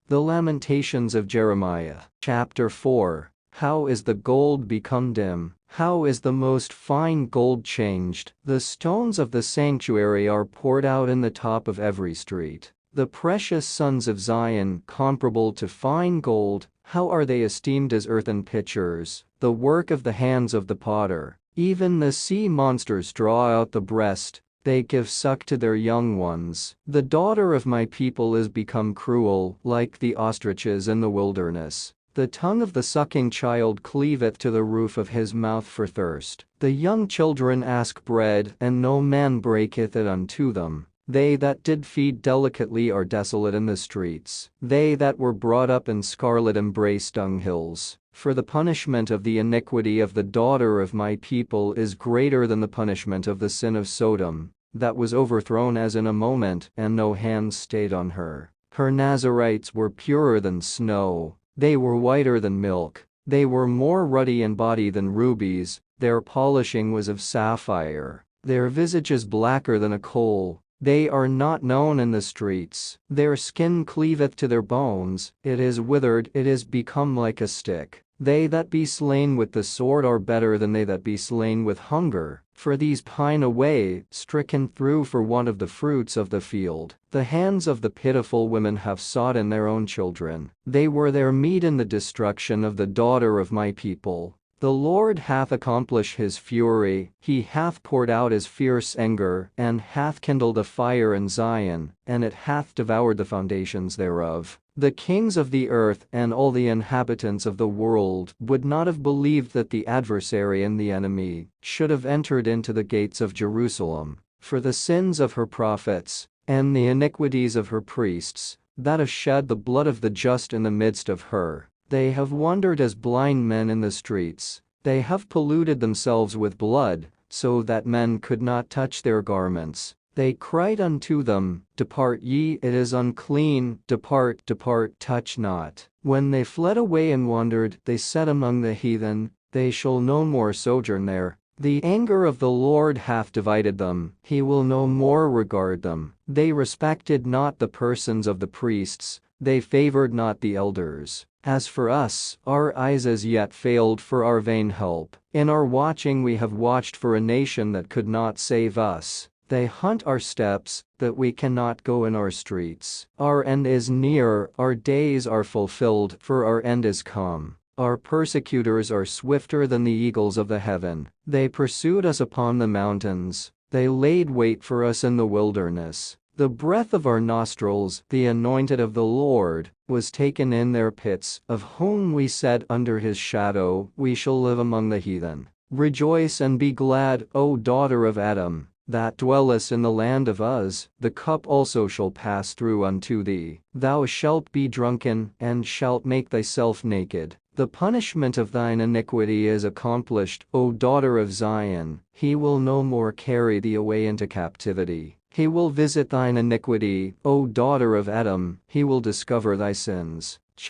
The Lamentations of Jeremiah. Chapter 4. How is the gold become dim? How is the most fine gold changed? The stones of the sanctuary are poured out in the top of every street. The precious sons of Zion, comparable to fine gold, how are they esteemed as earthen pitchers, the work of the hands of the potter. Even the sea monsters draw out the breast, they give suck to their young ones. The daughter of my people is become cruel, like the ostriches in the wilderness. The tongue of the sucking child cleaveth to the roof of his mouth for thirst. The young children ask bread, and no man breaketh it unto them. They that did feed delicately are desolate in the streets. They that were brought up in scarlet embrace dunghills. For the punishment of the iniquity of the daughter of my people is greater than the punishment of the sin of Sodom, that was overthrown as in a moment, and no hand stayed on her. Her Nazarites were purer than snow, they were whiter than milk, they were more ruddy in body than rubies, their polishing was of sapphire, their visages blacker than a coal. They are not known in the streets. Their skin cleaveth to their bones, it is withered, it is become like a stick. They that be slain with the sword are better than they that be slain with hunger, for these pine away, stricken through for want of the fruits of the field. The hands of the pitiful women have sought in their own children. They were their meat in the destruction of the daughter of my people. The Lord hath accomplished his fury, he hath poured out his fierce anger, and hath kindled a fire in Zion, and it hath devoured the foundations thereof. The kings of the earth and all the inhabitants of the world would not have believed that the adversary and the enemy should have entered into the gates of Jerusalem, for the sins of her prophets, and the iniquities of her priests, that have shed the blood of the just in the midst of her. They have wandered as blind men in the streets, they have polluted themselves with blood, so that men could not touch their garments. They cried unto them, Depart ye, it is unclean, depart, depart, touch not. When they fled away and wandered, they said among the heathen, They shall no more sojourn there. The anger of the Lord hath divided them, he will no more regard them. They respected not the persons of the priests, they favored not the elders. As for us, our eyes as yet failed for our vain help. In our watching we have watched for a nation that could not save us. They hunt our steps, that we cannot go in our streets. Our end is near, our days are fulfilled, for our end is come. Our persecutors are swifter than the eagles of the heaven. They pursued us upon the mountains, they laid wait for us in the wilderness. The breath of our nostrils, the anointed of the Lord, was taken in their pits, of whom we said under his shadow, we shall live among the heathen. Rejoice and be glad, O daughter of Adam, that dwellest in the land of Uz, the cup also shall pass through unto thee. Thou shalt be drunken, and shalt make thyself naked. The punishment of thine iniquity is accomplished, O daughter of Zion, he will no more carry thee away into captivity. He will visit thine iniquity, O daughter of Edom, he will discover thy sins.